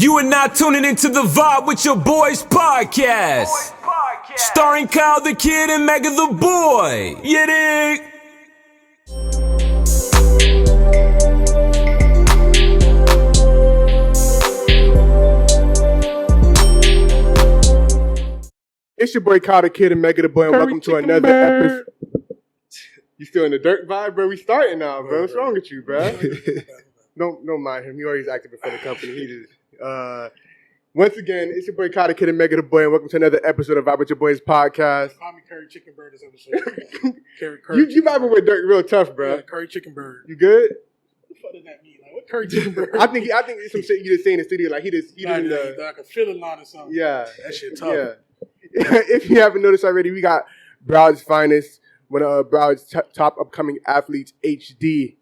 You are now tuning into The Vibe with your boys podcast. Starring Kyle the Kid and Mega the Boy. You dig? It's your boy Kyle the Kid and Mega the Boy, and welcome to another episode. You still in the dirt vibe, bro? We starting now, bro. What's wrong with you, bro? Don't mind him. He always active before the company. He just once again, it's your boy Kyle the Kid and Mega the Boy, and welcome to another episode of Vibe with Your Boys podcast. Call me Curry Chicken Bird this episode. You vibing with dirt real tough, bro. Yeah, Curry Chicken Bird. You good? What the fuck does that mean? Like, what Curry Chicken Bird? I think it's some shit you just say in the studio, like he just like a filling line or something. Yeah, that shit tough. Yeah. If you haven't noticed already, we got Broward's finest, one of Broward's top upcoming athletes, HD,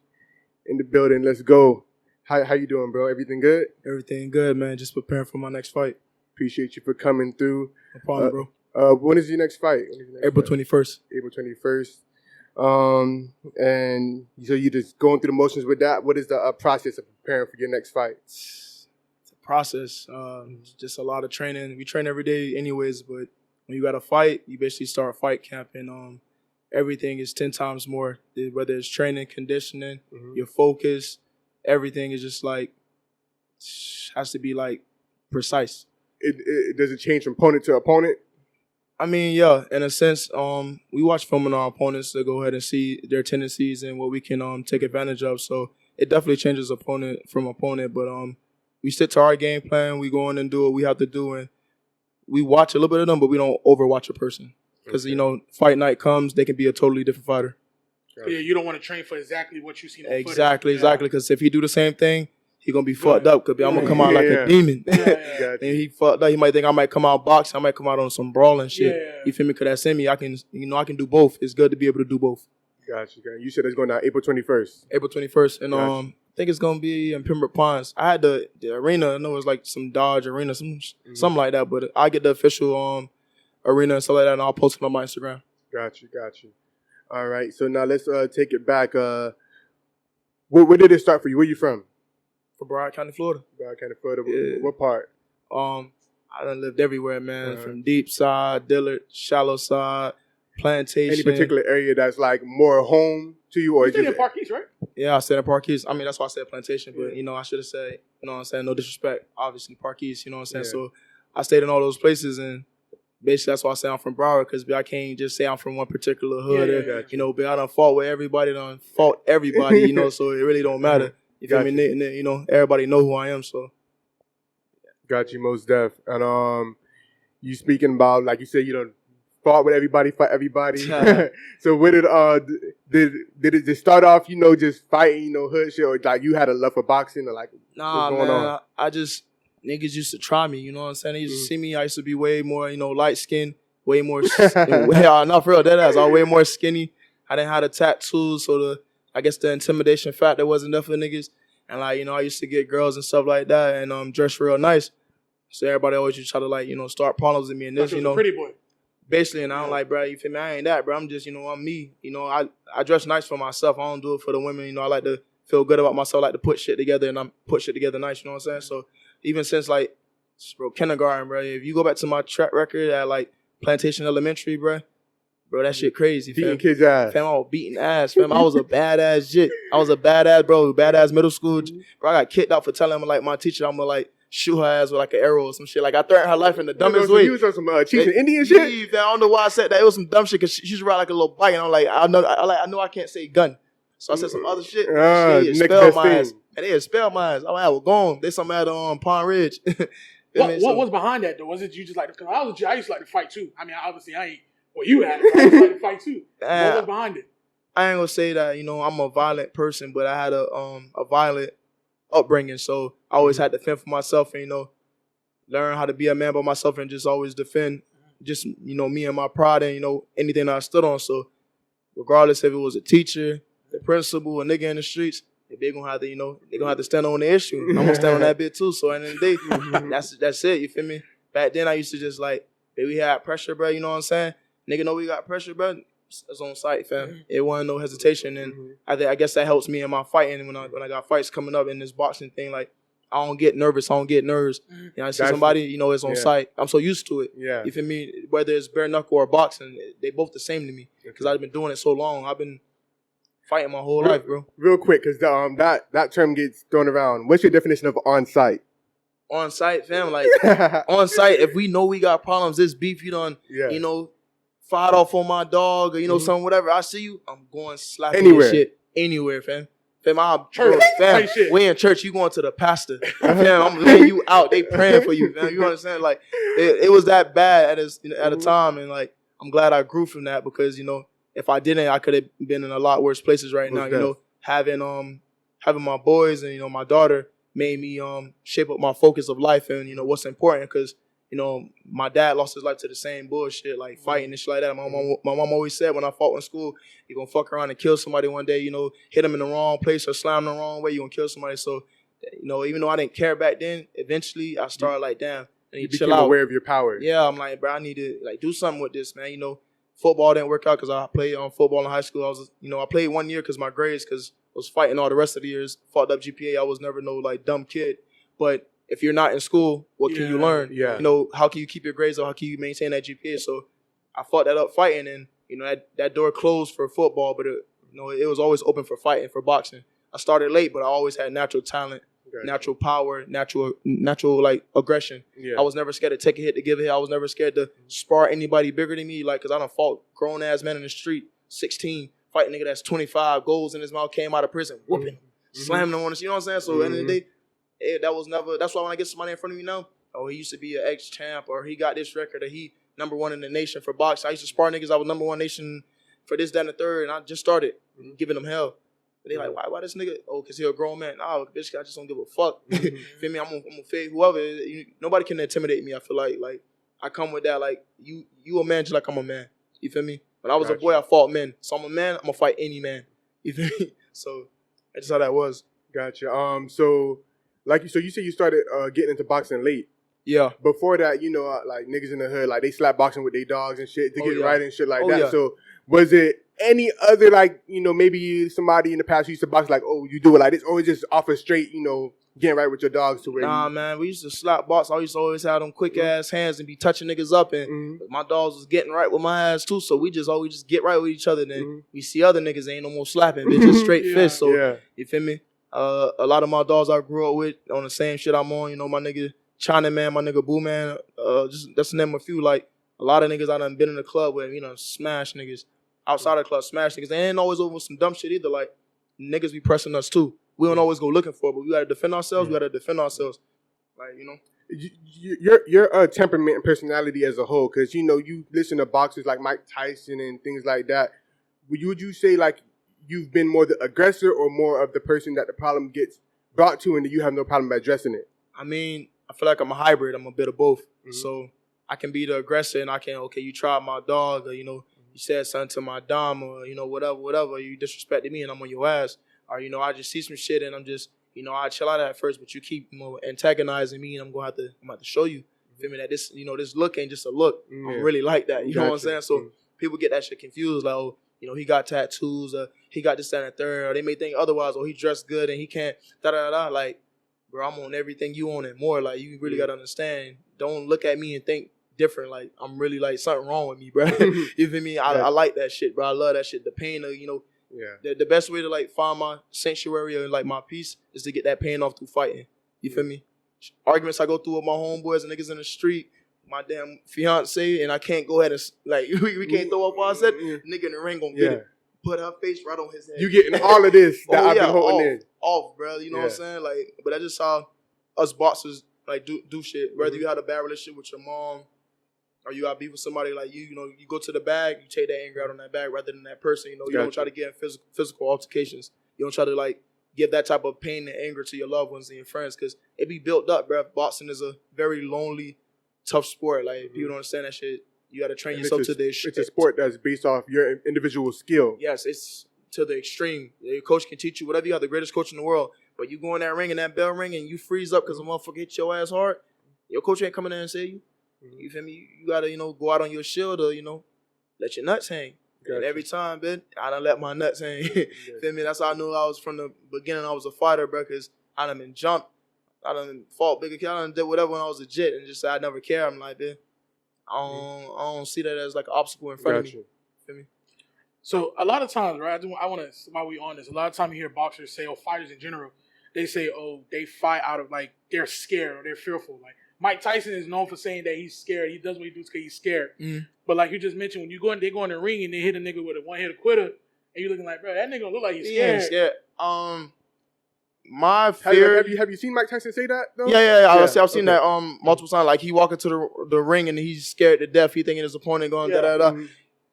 in the building. Let's go. How you doing, bro? Everything good? Everything good, man. Just preparing for my next fight. Appreciate you for coming through. No problem, bro. When is your next fight? April 21st. April 21st. And so you just going through the motions with that. What is the process of preparing for your next fight? It's a process. Just a lot of training. We train every day anyways, but when you got to fight, you basically start fight camp, and everything is 10 times more. Whether it's training, conditioning, your focus, everything is just like has to be like precise. Does it change from opponent to opponent? I mean, yeah, in a sense, we watch film on our opponents to go ahead and see their tendencies and what we can take advantage of. So it definitely changes opponent from opponent, but we stick to our game plan. We go in and do what we have to do, and we watch a little bit of them, but we don't overwatch a person because fight night comes, they can be a totally different fighter. Yeah, you don't want to train for exactly what you see on Exactly. Because if he do the same thing, he gonna be fucked up. Cause I'm gonna come out like a demon. And he fucked up. He might think I might come out boxing. I might come out on some brawling shit. Yeah. You feel me? Cause that's in me. I can do both. It's good to be able to do both. Gotcha. You said it's going down April 21st. April 21st, and I think it's gonna be in Pembroke Pines. I had the arena. I know it's like some Dodge Arena, something like that. But I get the official arena and stuff like that, and I'll post it on my Instagram. Got you. All right, so now let's take it back. Where did it start for you? Where you from? From Broward County, Florida. Broward County, Florida. Yeah. What part? I done lived everywhere, man. From deep side, Dillard, shallow side, plantation. Any particular area that's like more home to you, or you stayed in Park East, right? Yeah, I stayed in Park East. I mean, that's why I said plantation, but I should have said, what I'm saying, no disrespect. Obviously, Park East, you know what I'm saying. Yeah. So I stayed in all those places, and basically, that's why I say I'm from Broward, because I can't just say I'm from one particular hood. But I done fought with everybody, so it really don't matter. You feel me? Everybody know who I am, so. Got you, most def. And you speaking about, like you said, fought with everybody, fight everybody. So what did it start off, just fighting, hood shit, or like you had a love for boxing, or like Nah, what's going man, on? I just, niggas used to try me, you know what I'm saying? They used to see me, I used to be way more, light-skinned, way more, not for real, deadass, I was way more skinny. I didn't have the tattoos, so I guess the intimidation factor wasn't there for niggas. And I used to get girls and stuff like that and dress real nice. So everybody always used to try to start problems with me and this, pretty boy. Basically, and I'm like, bro, you feel me? I ain't that, bro. I'm just, I'm me. I dress nice for myself. I don't do it for the women. I like to feel good about myself. I like to put shit together, and I'm put shit together nice. You know what I'm saying? So even since kindergarten, bro, if you go back to my track record at Plantation Elementary, bro, that shit crazy. Beating kids' ass. Fam, I was beating ass, fam. I was a badass shit. I was a badass, bro. Badass middle school. Bro, I got kicked out for telling my teacher I'm gonna shoot her ass with an arrow or some shit. I threatened her life in the dumbest way. You was on some Chiefs and Indian shit? I don't know why I said that. It was some dumb shit because she used to ride like a little bike, and I'm like, I know I can't say gun. So I said some other shit. They expelled my ass. And they expelled my ass. I'm like, we're gone. They some at Pond Ridge. What was behind that, though? Was it you just because I used to like to fight, too. I mean, obviously, I ain't you had it. I used to like to fight, too. What was behind it? I ain't going to say that, I'm a violent person, but I had a violent upbringing. So I always had to fend for myself and, learn how to be a man by myself and just always defend just, me and my pride and, anything that I stood on. So regardless if it was a teacher, the principal, a nigga in the streets, they're going to have to, they're going to have to stand on the issue. I'm going to stand on that bit too. So at the end of the day, that's it. You feel me? Back then I used to just we had pressure, bro. You know what I'm saying? Nigga know we got pressure, bro. It's on sight, fam. It wasn't no hesitation. And I guess that helps me in my fighting when I got fights coming up in this boxing thing. I don't get nervous. I don't get nerves. You know, I see somebody, you know, is on site. I'm so used to it. Yeah. You feel me? Whether it's bare knuckle or boxing, they both the same to me because I've been doing it so long. I've been fighting my whole life, bro. Real quick, because that term gets thrown around. What's your definition of on site? On site, fam, like on site. If we know we got problems, this beef you done, you know, fired off on my dog or you know something, whatever. I see you, I'm going slapping your shit anywhere, fam. Fam, fam, we in church. You going to the pastor, fam? I'm laying you out. They praying for you, fam. You understand? Like it was that bad at a time, and like I'm glad I grew from that because you know if I didn't, I could have been in a lot worse places right now. You know, having my boys and you know my daughter made me shape up my focus of life and you know what's important because you know my dad lost his life to the same bullshit like fighting and shit like that. My mom always said when I fought in school, you're gonna fuck around and kill somebody one day. You know, hit them in the wrong place or slam them the wrong way, you're gonna kill somebody. So you know, even though I didn't care back then, eventually I started like, damn, I need to chill out. Aware of your power. Yeah, I'm like, bro, I need to like do something with this, man. You know, football didn't work out because I played football in high school. I played 1 year because my grades because I was fighting all the rest of the years. Fucked up GPA. I was never no like dumb kid. But if you're not in school, what can you learn? Yeah. You know, how can you keep your grades up? How can you maintain that GPA? So I fought that up fighting, and you know that door closed for football, but it was always open for fighting, for boxing. I started late, but I always had natural talent, natural power, natural like aggression. Yeah. I was never scared to take a hit to give a hit. I was never scared to spar anybody bigger than me, like because I done fought grown ass men in the street, 16, fighting nigga that's 25, goals in his mouth, came out of prison, whooping him, slamming him on the, you know what I'm saying? So at the end of the day. That was never. That's why when I get somebody in front of me now, oh, he used to be an ex-champ, or he got this record, or he #1 in the nation for boxing. I used to spar niggas. I was #1 nation for this, that, and the third, and I just started giving them hell. But they like, why this nigga? Oh, cause he a grown man. Nah, bitch, I just don't give a fuck. Feel me? I'm gonna fade whoever. Nobody can intimidate me. I feel like I come with that. Like you a man just like I'm a man. You feel me? When I was a boy, I fought men. So I'm a man. I'm gonna fight any man. You feel me? So that's just how that was. Gotcha. So you said you started getting into boxing late. Yeah. Before that, you know, like niggas in the hood, like they slap boxing with their dogs and shit to get right and shit like that. Yeah. So was it any other like, you know, maybe somebody in the past used to box like, oh, you do it like this, or was it just off a straight, you know, getting right with your dogs to where man, we used to slap box. I used to always have them quick ass hands and be touching niggas up, and my dogs was getting right with my ass too. So we just always just get right with each other. Then we see other niggas ain't no more slapping, bitch, just straight fists. So you feel me? A lot of my dogs I grew up with on the same shit I'm on. You know, my nigga China Man, my nigga Boo Man. Just that's the name of a few. Like a lot of niggas I done been in the club with. You know, smash niggas outside of the club, smash niggas. They ain't always over some dumb shit either. Like niggas be pressing us too. We don't always go looking for it, but we gotta defend ourselves. We gotta defend ourselves. Like you know, your temperament and personality as a whole, because you know you listen to boxers like Mike Tyson and things like that. Would you say like you've been more the aggressor or more of the person that the problem gets brought to and that you have no problem addressing it? I mean, I feel like I'm a hybrid. I'm a bit of both. So I can be the aggressor and I can, okay, you tried my dog or, you know, you said something to my dom or, you know, whatever. You disrespected me and I'm on your ass. Or, you know, I just see some shit and I'm just, you know, I chill out at first, but you keep, you know, antagonizing me and I'm going to have to show you. Feel me? That this, you know, this look ain't just a look. I'm really like that. You know what I'm saying? So people get that shit confused. Like, oh, you know, he got tattoos, or he got this, that, and the third, or they may think otherwise, or he dressed good and he can't, da-da-da-da. Like, bro, I'm on everything you on and more. Like, you really got to understand. Don't look at me and think different. Like, I'm really, like, something wrong with me, bro. You feel me? I like that shit, bro. I love that shit. The pain of, you know, the best way to, like, find my sanctuary or, like, my peace is to get that pain off through fighting. You feel me? Arguments I go through with my homeboys and niggas in the street, my damn fiance, and I can't go ahead and, like, we can't throw up all I said, nigga in the ring gonna get it. Put her face right on his head. You getting all of this that I've been holding in. Off, bro. You know what I'm saying? Like, but that's just how us boxers, like, do shit. Whether you had a bad relationship with your mom or you got beef with somebody like you know, you go to the bag, you take that anger out on that bag rather than that person. You know, you don't try to get in physical altercations. You don't try to, like, give that type of pain and anger to your loved ones and your friends because it be built up, bro. Boxing is a very lonely, tough sport. Like, people don't understand that shit. You got to train yourself to this. It's a sport that's based off your individual skill. Yes, it's to the extreme. Your coach can teach you whatever. You have the greatest coach in the world, but you go in that ring and that bell ring and you freeze up because a motherfucker hit your ass hard. Your coach ain't coming in and say you. You feel me? You got to, you know, go out on your shield or, you know, let your nuts hang. Gotcha. And every time, man, I done let my nuts hang. Feel me? That's how I knew I was from the beginning. I was a fighter, bro, because I done been jumped. I done fought bigger kids. I done did whatever when I was legit and just said I never care. I'm like, man, I don't see that as like an obstacle in front of me. Feel me? So a lot of times, right? I want to, while we on this, a lot of times you hear boxers say, or fighters in general, they say, oh, they fight out of like they're scared or they're fearful. Like Mike Tyson is known for saying that he's scared. He does what he does because he's scared. But like you just mentioned, when you go in, they go in the ring and they hit a nigga with a one-hit quitter, and you're looking like, bro, that nigga look like he's scared. Scared. My fear. Have you seen Mike Tyson say that though? Yeah. I've seen that multiple times. Like he walk into the ring and he's scared to death. He thinking his opponent going da da da.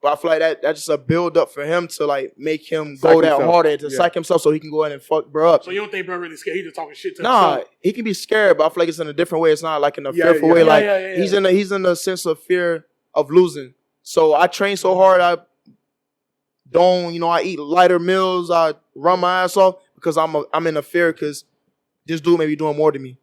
But I feel like that's just a build up for him to like make him go that hard and to psych himself so he can go in and fuck bro up. So you don't think bro really scared? He just talking shit to himself? Nah, he can be scared, but I feel like it's in a different way. It's not like in a fearful way. He's in the sense of fear of losing. So I train so hard. I eat lighter meals. I run my ass off because I'm in a fear because this dude may be doing more than me.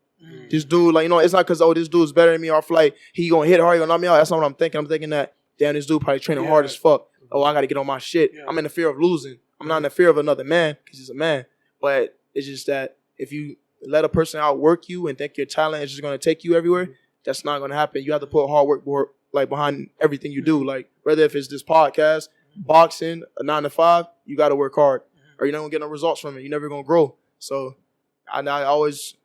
This dude, like, it's not because, this dude's better than me, or I feel like he gonna hit hard, he gonna knock me out. That's not what I'm thinking. I'm thinking that, damn, this dude probably training hard as fuck. Oh, I gotta get on my shit. I'm in the fear of losing. I'm not in the fear of another man because he's a man. But it's just that if you let a person outwork you and think your talent is just gonna take you everywhere, that's not gonna happen. You have to put hard work like behind everything you do. Like whether if it's this podcast, boxing, a 9 to 5, you gotta work hard, or you're not gonna get no results from it. You're never gonna grow. So I always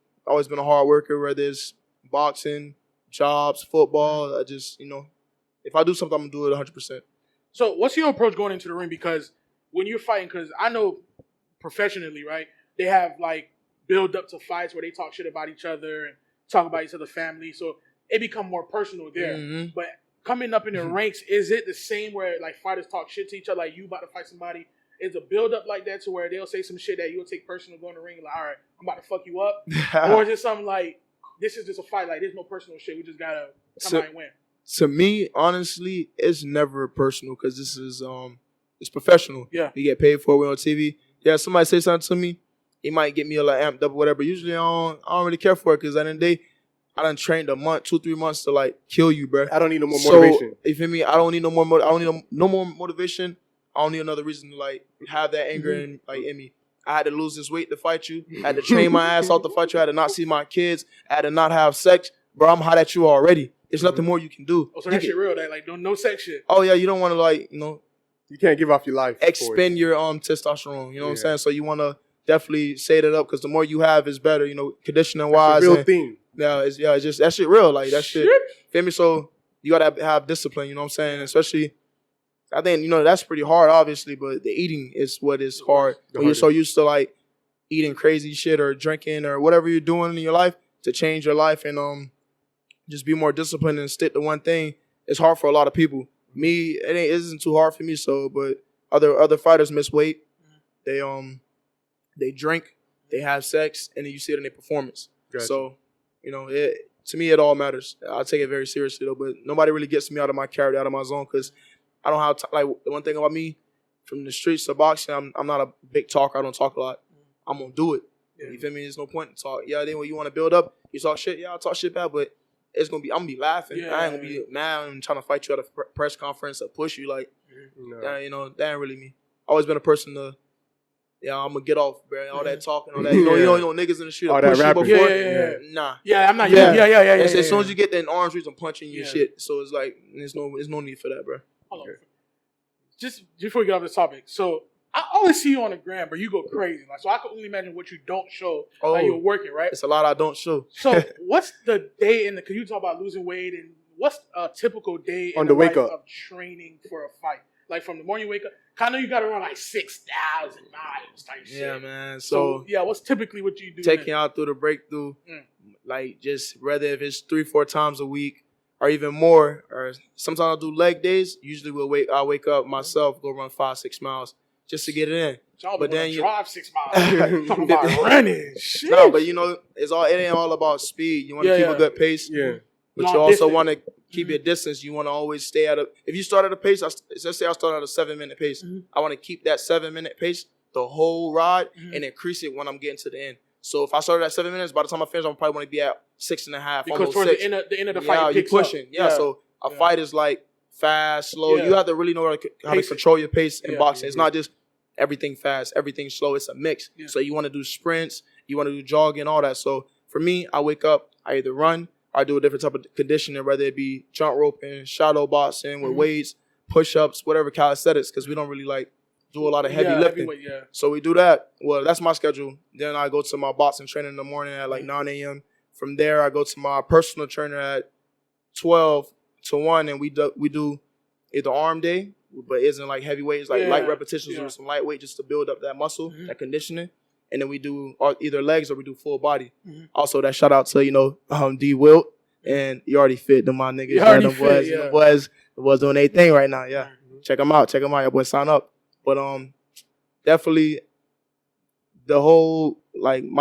been a hard worker, whether it's boxing, jobs, football. I just, if I do something, I'm going to do it 100%. So what's your approach going into the ring? Because when you're fighting, because I know professionally, right, they have like build up to fights where they talk shit about each other and talk about each other's family. So it become more personal there. But coming up in the ranks, is it the same where like fighters talk shit to each other, like you about to fight somebody? Is a build up like that to where they'll say some shit that you'll take personal, go in the ring, like, all right, I'm about to fuck you up? Or is it something like, this is just a fight, like there's no personal shit, we just gotta come out and win? To me, honestly, it's never personal because this is it's professional. Yeah. You get paid for it, we're on TV. Yeah, somebody say something to me, it might get me a little amped up or whatever. Usually I don't really care for it because at the end of the day, I done trained a month, 2-3 months to like kill you, bro. I don't need no more motivation. You feel me? I don't need no more motivation. I don't need another reason to like have that anger in me. I had to lose this weight to fight you. I had to train my ass off to fight you. I had to not see my kids. I had to not have sex. Bro, I'm hot at you already. There's nothing more you can do. Oh, so that shit real? That like no sex shit? Oh yeah, you don't want to you can't give off your life. Expend your testosterone. You know what I'm saying? So you want to definitely say that up because the more you have is better. Conditioning wise. Real thing. Yeah, it's just that shit real. Like that shit. Feel me? So you gotta have discipline. You know what I'm saying? Especially. I think, that's pretty hard, obviously, but the eating is what is hard. When you're so used to, like, eating crazy shit or drinking or whatever you're doing in your life to change your life and just be more disciplined and stick to one thing, it's hard for a lot of people. Me, it isn't too hard for me, but other fighters miss weight. They drink, they have sex, and then you see it in their performance. Gotcha. So, to me, it all matters. I take it very seriously, though, but nobody really gets me out of my character, out of my zone, because I don't have the one thing about me from the streets to boxing, I'm not a big talker. I don't talk a lot. I'm gonna do it. Yeah. You feel me? There's no point in talk. Yeah, then when you want to build up, you talk shit. Yeah, I'll talk shit back, but I'm gonna be laughing. I ain't gonna be mad and trying to fight you at a press conference or push you like. That ain't really me. Always been a person to. Yeah, I'm gonna get off, bro. All that talking, all that. You know, niggas in the street. All that rapping. Yeah. Nah. Yeah, I'm not. Yeah. As soon as you get that orange reason, I'm punching your shit. So it's like there's no need for that, bro. Hold on. Just before we get off this topic, so I always see you on the gram, but you go crazy. Like, so I can only imagine what you don't show while you're working, right? It's a lot I don't show. So what's the day because you talk about losing weight, and what's a typical day on in the wake life up of training for a fight? Like from the morning you wake up, I know you got to run like 6,000 miles type shit. Yeah, man. So what's typically what you do? Taking out through the breakthrough, like just whether if it's 3-4 times a week. Or even more, or sometimes I'll do leg days. Usually I'll wake up myself, go run 5-6 miles just to get it in. But then you drive 6 miles. Talking about running. Shit. No, but it ain't all about speed. You want to keep a good pace. Yeah. But you also want to keep your distance. You want to always stay at if you start at a pace, let's say I start at a 7-minute pace. I want to keep that 7-minute pace the whole ride and increase it when I'm getting to the end. So if I started at 7 minutes, by the time I finish, I'm probably want to be at 6.5. Because towards the end of the fight, you're pushing. Yeah, so a fight is like fast, slow. You have to really know how to control your pace in boxing. It's not just everything fast, everything slow. It's a mix. So you want to do sprints, you want to do jogging, all that. So for me, I wake up, I either run, or I do a different type of conditioning, whether it be jump roping, shadow boxing with weights, push-ups, whatever calisthenics, because we don't really like do a lot of heavy lifting. So we do that. Well, that's my schedule. Then I go to my boxing training in the morning at like 9 a.m. From there, I go to my personal trainer at 12 to 1, and we do either arm day, but isn't like heavy weights, like light repetitions with some light weight just to build up that muscle, that conditioning. And then we do either legs or we do full body. Also, that shout out to, D. Wilt and You Already Fit, them my niggas. The boys doing their thing right now, Check them out. Your boys sign up. But definitely my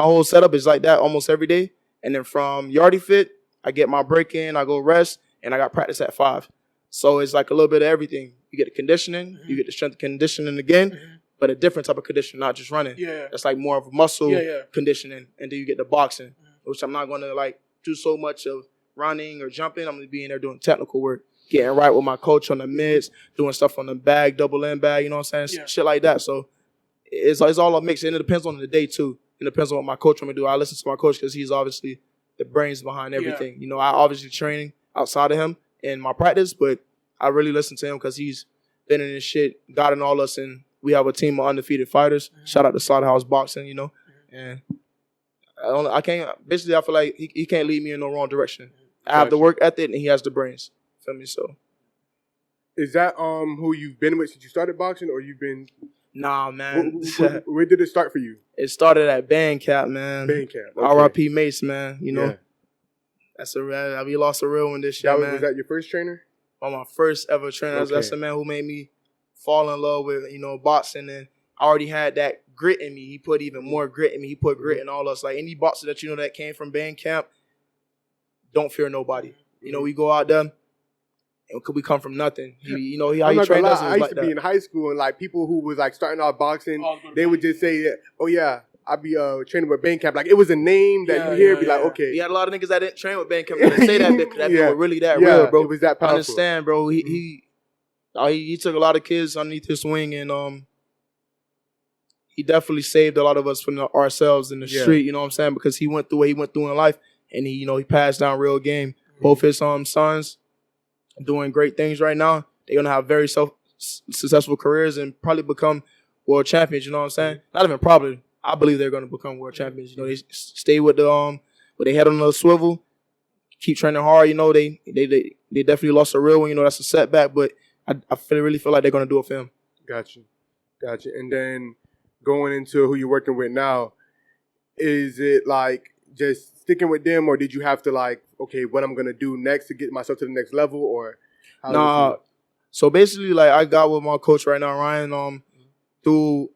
whole setup is like that almost every day. And then from You Already Fit, I get my break in, I go rest, and I got practice at 5. So it's like a little bit of everything. You get the conditioning, you get the strength conditioning again, but a different type of conditioning, not just running. That's like more of a muscle conditioning. And then you get the boxing, which I'm not going to like do so much of running or jumping. I'm going to be in there doing technical work, getting right with my coach on the mids, doing stuff on the bag, double end bag, you know what I'm saying? Shit like that. So it's all a mix. And it depends on the day too. It depends on what my coach want me to do. I listen to my coach because he's obviously the brains behind everything. I obviously train outside of him in my practice, but I really listen to him because he's been in this shit, guiding all us, and we have a team of undefeated fighters. Shout out to Slaughterhouse Boxing, and I feel like he can't lead me in no wrong direction. I have the work ethic and he has the brains. Feel me? So is that who you've been with since you started boxing, or you've been? Nah, man. Where did it start for you? It started at Bandcamp, man. Bandcamp. Okay. R.I.P. Mace, man. That's a real. We lost a real one this year, man. Was that your first trainer? My first ever trainer. That's the man who made me fall in love with, boxing. And I already had that grit in me. He put even more grit in me. He put grit in all us. Like any boxer that that came from Bandcamp, don't fear nobody. We go out there and we come from nothing. How he trained us. I used to be in high school, and like people who was like starting out boxing, they would just say, "Oh yeah, I'd be training with Bandcamp." Like it was a name that you hear, like, okay. We had a lot of niggas that didn't train with Bandcamp that say that because that was really that real, bro. It was that powerful. I understand, bro. He took a lot of kids underneath his wing, and he definitely saved a lot of us from ourselves in the street. You know what I'm saying? Because he went through what he went through in life, and he passed down real game. Both his sons doing great things right now. They're gonna have very successful careers and probably become world champions. You know what I'm saying? Not even probably. I believe they're gonna become world champions. They stay with the with their head on the swivel, keep training hard. They definitely lost a real one. That's a setback, but I really feel like they're gonna do it for him. Gotcha. And then going into who you're working with now, is it like just sticking with them, or did you have to like, okay, what I'm gonna do next to get myself to the next level, or? Nah. So basically, like I got with my coach right now, Ryan. Through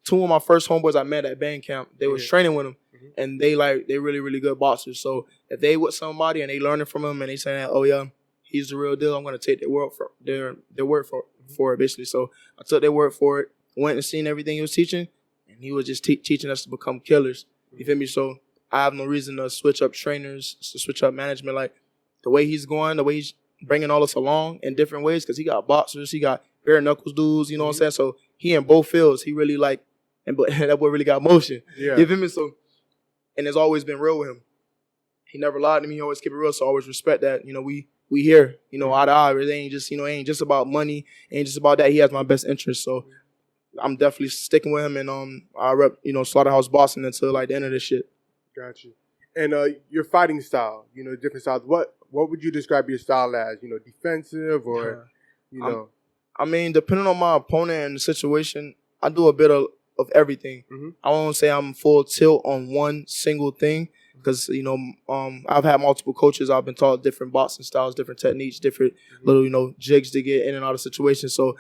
two of my first homeboys I met at Bandcamp, they was training with him, and they really really good boxers. So if they with somebody and they learning from him and they saying, oh yeah, he's the real deal, I'm gonna take their word for it basically. So I took their word for it, went and seen everything he was teaching, and he was just teaching us to become killers. You feel me? So I have no reason to switch up trainers, to switch up management. Like the way he's going, the way he's bringing all us along in different ways, because he got boxers, he got bare knuckles dudes, you know what I'm saying? So he in both fields, he really like, but that boy really got motion. You feel me? So, and it's always been real with him. He never lied to me. He always keep it real. So I always respect that. We here, eye to eye. It ain't just, ain't just about money. It ain't just about that. He has my best interest. So I'm definitely sticking with him, and I rep, Slaughterhouse Boxing until like the end of this shit. Gotcha. And your fighting style, different styles. What would you describe your style as? Defensive or, I mean, depending on my opponent and the situation, I do a bit of everything. I won't say I'm full tilt on one single thing because, I've had multiple coaches. I've been taught different boxing styles, different techniques, different little, jigs to get in and out of situations. So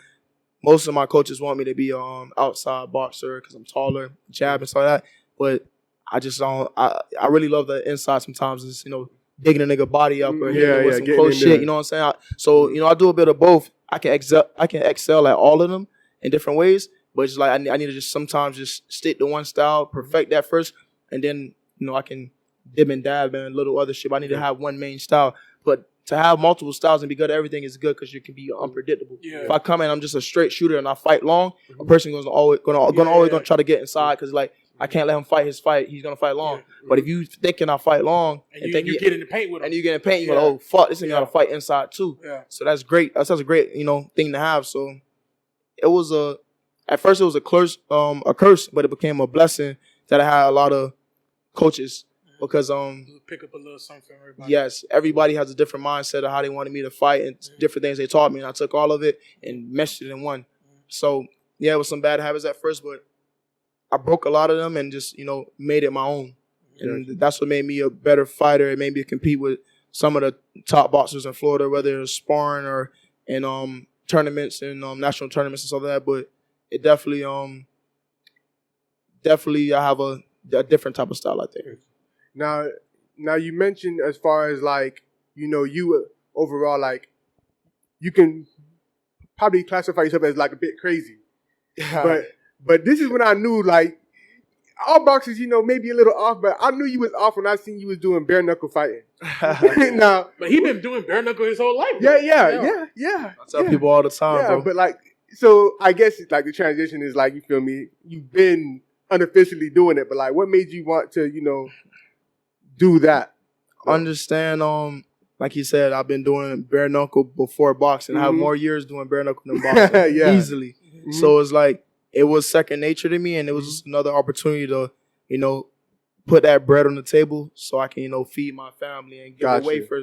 most of my coaches want me to be outside boxer because I'm taller, jab and stuff like that. But I just don't. I really love the inside sometimes. It's, digging a nigga body up or hitting with some close shit. You know what I'm saying? I do a bit of both. I can excel at all of them in different ways. But it's like I need to just sometimes just stick to one style, perfect that first, and then I can dib and dab and little other shit. But I need to have one main style. But to have multiple styles and be good at everything is good because you can be unpredictable. If I come in, I'm just a straight shooter and I fight long, a person always gonna try to get inside because like I can't let him fight his fight. He's gonna fight long. Yeah. But if you thinking I fight long and you get in the paint with him, and you get in the paint, you're like, oh fuck, this nigga gotta fight inside too. Yeah. So that's great. That's a great thing to have. So it was at first it was a curse, but it became a blessing that I had a lot of coaches because pick up a little something from everybody. Yes, everybody has a different mindset of how they wanted me to fight and different things they taught me, and I took all of it and meshed it in one. So yeah, it was some bad habits at first, but I broke a lot of them and just made it my own, and that's what made me a better fighter. It made me compete with some of the top boxers in Florida, whether it's sparring or in tournaments and national tournaments and stuff like that. But it definitely I have a different type of style out there. Now you mentioned as far as like, you overall, like, you can probably classify yourself as like a bit crazy. But this is when I knew, like, all boxers, maybe a little off, but I knew you was off when I seen you was doing bare knuckle fighting. Now, but he been doing bare knuckle his whole life. Yeah. I tell people all the time, bro. But like, so I guess like the transition is like, you feel me? You've been unofficially doing it, but like, what made you want to, do that? Understand, like you said, I've been doing bare knuckle before boxing. I have more years doing bare knuckle than boxing, easily. Mm-hmm. So it's like, it was second nature to me, and it was just another opportunity to, put that bread on the table so I can, feed my family and give away for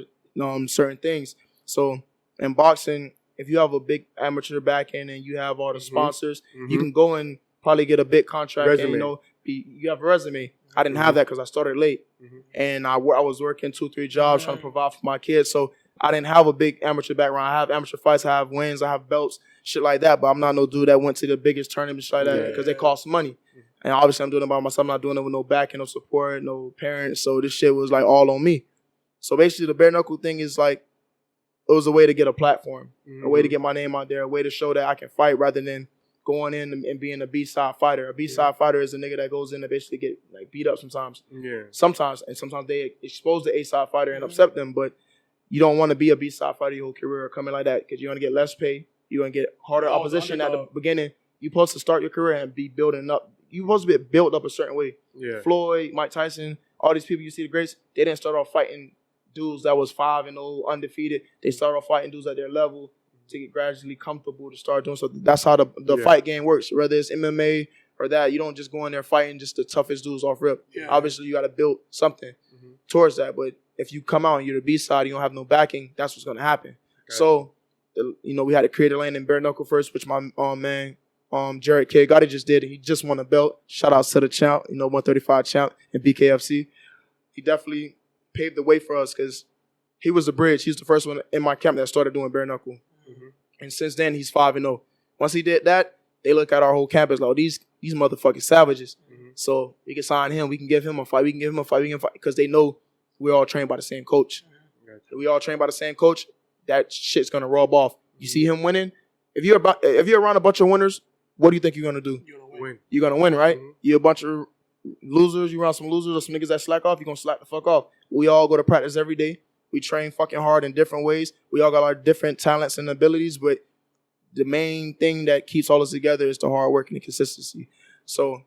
certain things. So in boxing, if you have a big amateur backing and you have all the sponsors, you can go and probably get a big contract and, you have a resume. I didn't have that because I started late. And I was working 2-3 jobs trying to provide for my kids. So I didn't have a big amateur background. I have amateur fights, I have wins, I have belts, shit like that. But I'm not no dude that went to the biggest tournaments like that because they cost money. And obviously I'm doing it by myself. I'm not doing it with no backing, no support, no parents. So this shit was like all on me. So basically the bare knuckle thing is like, it was a way to get a platform, a way to get my name out there, a way to show that I can fight rather than going in and being a B-side fighter. A B-side fighter is a nigga that goes in to basically get like beat up sometimes. Sometimes they expose the A-side fighter and upset them, but you don't want to be a B-side fighter your whole career or coming like that because you're going to get less pay. You're going to get harder opposition at the beginning. You're supposed to start your career and be building up. You're supposed to be built up a certain way. Floyd, Mike Tyson, all these people you see the greats, they didn't start off fighting dudes that was 5-0 undefeated. They started off fighting dudes at their level to get gradually comfortable to start doing so. That's how the fight game works. Whether it's MMA or that, you don't just go in there fighting just the toughest dudes off rip. Obviously, you got to build something towards that. But if you come out and you're the B side, you don't have no backing, that's what's going to happen. So, we had to create a lane in bare knuckle first, which my man, Jared K. Gotti just did. He just won a belt. Shout out to the champ, 135 champ in BKFC. He definitely paved the way for us because he was the bridge. He's the first one in my camp that started doing bare knuckle. And since then, he's 5-0. Once he did that, they look at our whole campus like, these motherfucking savages. So we can sign him. We can give him a fight. We can fight because they know we're all trained by the same coach. We all trained by the same coach. That shit's gonna rub off. You see him winning. If you're around a bunch of winners, what do you think you're gonna do? You're gonna win, right? You're a bunch of losers. You around some losers or some niggas that slack off. You're gonna slack the fuck off. We all go to practice every day. We train fucking hard in different ways. We all got our different talents and abilities, but the main thing that keeps all us together is the hard work and the consistency. So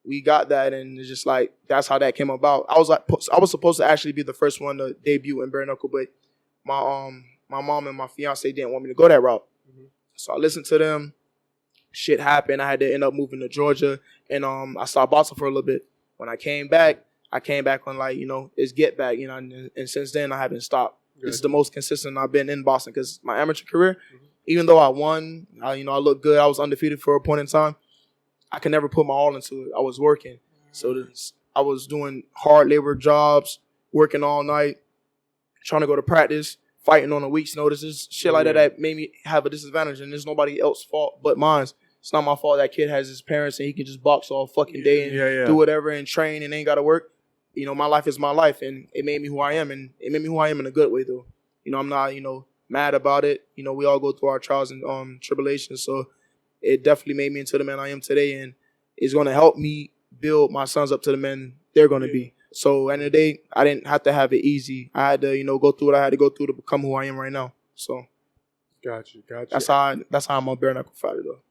we got that, and it's just like that's how that came about. I was supposed to actually be the first one to debut in bare knuckle, but my mom and my fiance didn't want me to go that route. So I listened to them. Shit happened. I had to end up moving to Georgia, and I started boxing for a little bit. When I came back on like, it's get back, and since then I haven't stopped. This is the most consistent I've been in boxing because my amateur career, even though I won, I looked good. I was undefeated for a point in time. I could never put my all into it. I was working. So I was doing hard labor jobs, working all night, trying to go to practice, fighting on a week's notices, shit like that made me have a disadvantage, and there's nobody else's fault but mine. It's not my fault that kid has his parents and he can just box all fucking day and do whatever and train and ain't got to work. My life is my life, and it made me who I am, and it made me who I am in a good way, though. I'm not, mad about it. We all go through our trials and tribulations, so it definitely made me into the man I am today, and it's going to help me build my sons up to the men they're going to be. So, at the end of the day, I didn't have to have it easy. I had to, go through what I had to go through to become who I am right now. So, Gotcha. That's how I'm a bare knuckle fighter, though.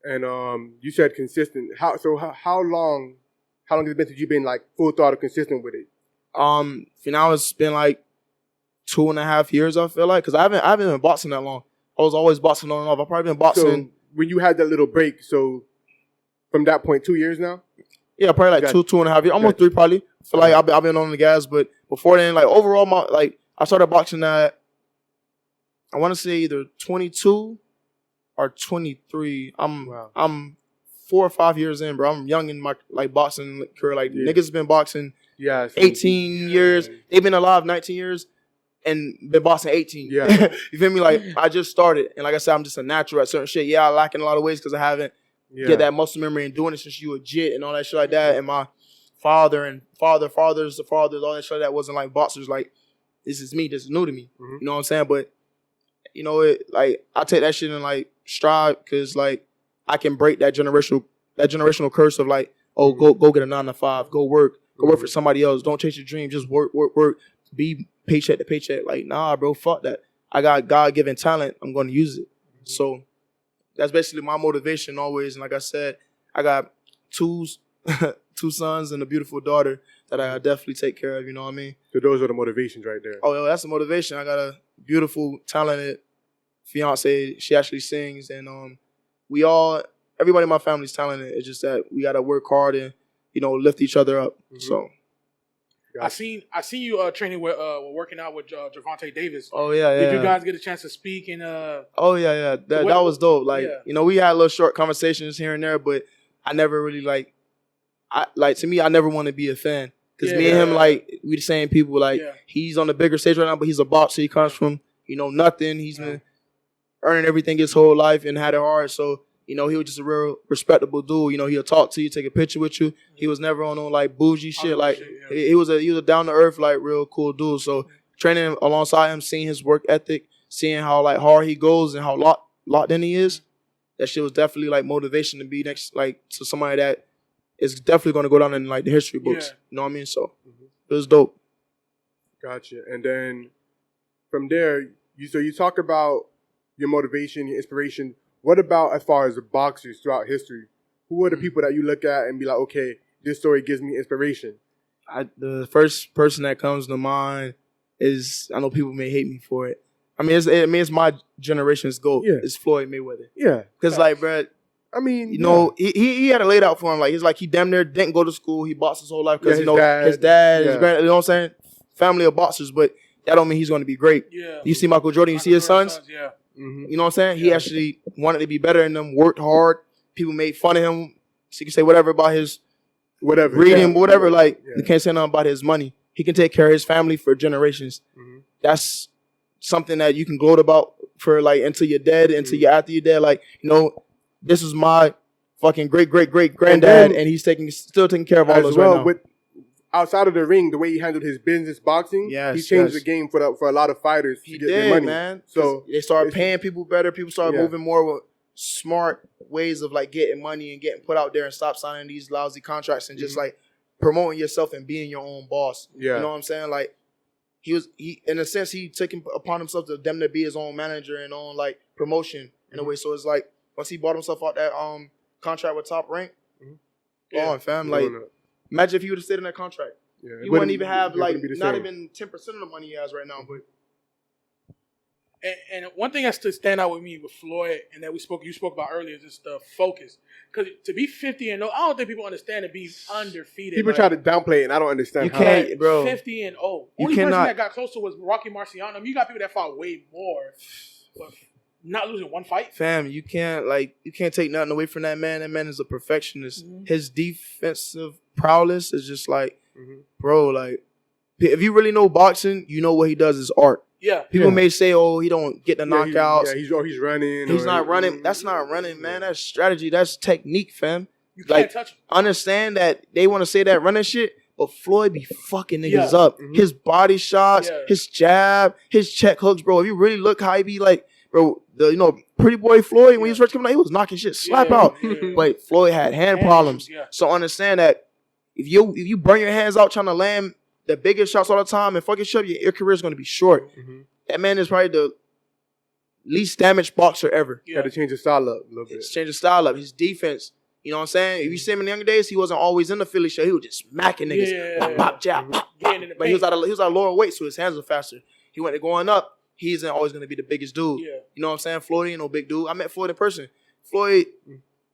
And you said consistent. How long How long has it been since you've been like full throttle consistent with it? For now it's been like 2.5 years. I feel like because I haven't been boxing that long. I was always boxing on and off. I've probably been boxing. So when you had that little break, so from that point, 2 years now. Yeah, probably like 2.5 years, almost 3 probably. So like I've been on the gas, but before then, like overall, I started boxing at I want to say either 22 or 23. I'm 4 or 5 years in, bro. I'm young in my like boxing career. Like niggas been boxing 18 years. They've been alive 19 years and been boxing 18. Yeah. You feel me? Like I just started, and like I said, I'm just a natural at certain shit. Yeah, I lack in a lot of ways because I haven't get that muscle memory and doing it since you a jit and all that shit like that. And my father and fathers, all that shit like that wasn't like boxers. Like this is me. This is new to me. You know what I'm saying? But you know it. Like I take that shit in like stride because like I can break that generational curse of like, oh, go get a 9 to 5, go work for somebody else. Don't chase your dream. Just work. Be paycheck to paycheck. Like nah, bro. Fuck that. I got God-given talent. I'm going to use it. So. That's basically my motivation always. And like I said, I got two sons and a beautiful daughter that I definitely take care of. You know what I mean? So those are the motivations right there. Oh, that's the motivation. I got a beautiful, talented fiance. She actually sings. And everybody in my family's talented. It's just that we got to work hard and, you know, lift each other up. So. I seen you training with working out with Gervonta Davis. Oh yeah. Did you guys get a chance to speak and Oh yeah. That was dope. Like you know, we had little short conversations here and there, but I never really to me, I never want to be a fan because me and him like we the same people. Like he's on the bigger stage right now, but he's a boxer. He comes from nothing. He's been earning everything his whole life and had it hard. So. You know, he was just a real respectable dude. You know, he'll talk to you, take a picture with you. He was never on no like bougie shit. Like he was a down to earth, like real cool dude. So training alongside him, seeing his work ethic, seeing how like hard he goes and how locked in he is, that shit was definitely like motivation to be next like to somebody that is definitely gonna go down in like the history books. You know what I mean? So it was dope. Gotcha. And then from there, you talk about your motivation, your inspiration. What about as far as the boxers throughout history? Who are the people that you look at and be like, okay, this story gives me inspiration? The first person that comes to mind is, I know people may hate me for it. It's my generation's GOAT. Yeah. It's Floyd Mayweather. Yeah. Because like, bro, you know, he had it laid out for him. Like, he's like, he damn near didn't go to school. He boxed his whole life because, his dad, his grand, you know what I'm saying? Family of boxers, but that don't mean he's going to be great. Yeah. You see Michael Jordan, you see his sons? Yeah. You know what I'm saying? He actually wanted to be better than them, worked hard. People made fun of him. So you can say whatever about his reading, whatever. Like, you can't say nothing about his money. He can take care of his family for generations. That's something that you can gloat about for, like, until you're dead, until you're after you're dead. Like, you know, this is my fucking great-great-great-granddad, and he's still taking care of all those right now. With outside of the ring, the way he handled his business boxing, he changed the game for a lot of fighters to get their money. Man. So they started paying people better. People started moving more with smart ways of like getting money and getting put out there and stop signing these lousy contracts and just like promoting yourself and being your own boss. You know what I'm saying? Like he in a sense he took upon himself to them to be his own manager and own like promotion in a way. So it's like once he bought himself out that contract with Top Rank, fam, like. Imagine if he would have stayed in that contract. He wouldn't even have like not even 10% of the money he has right now. But and one thing that's to stand out with me with Floyd and that you spoke about earlier is just the focus. Because to be 50-0, I don't think people understand to be undefeated. People try to downplay it, and I don't understand. You can't, bro. 50-0. Only person that got closer was Rocky Marciano. You got people that fought way more, but not losing one fight. Fam, you can't take nothing away from that man. That man is a perfectionist. His defensive prowess is just like, bro, like, if you really know boxing, you know what he does is art. Yeah. People may say, oh, he don't get the knockouts. He's running. He's not running. That's not running, man. That's strategy. That's technique, fam. You can't touch him. Understand that they want to say that running shit, but Floyd be fucking niggas up. His body shots, his jab, his check hooks, bro. If you really look how he be like, bro, Pretty Boy Floyd, when he was first coming out, he was knocking shit slap out. But Floyd had hand problems. So understand that if you burn your hands out trying to land the biggest shots all the time and fuck your shit, your career is going to be short. That man is probably the least damaged boxer ever. Got to change his style up a little bit. Change his style up. His defense, You know what I'm saying? If you see him in the younger days, he wasn't always in the Philly show. He was just smacking niggas. Pop, pop, jab, pop. But he was at a lower weight, so his hands were faster. He went to going up. He isn't always going to be the biggest dude. Yeah. You know what I'm saying? Floyd ain't no big dude. I met Floyd in person. Floyd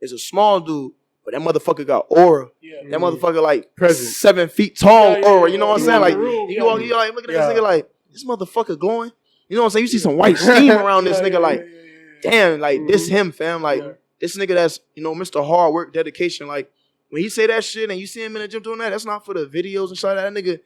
is a small dude, but that motherfucker got aura. Yeah. That motherfucker like Present. 7 feet tall aura. You know what I'm saying? Like, He you like looking at this nigga like, this motherfucker glowing. You know what I'm saying? You see some white steam around this nigga like, damn, like this him, fam. Like this nigga that's, you know, Mr. Hard Work, dedication. Like when he say that shit and you see him in the gym doing that, that's not for the videos and shit like that.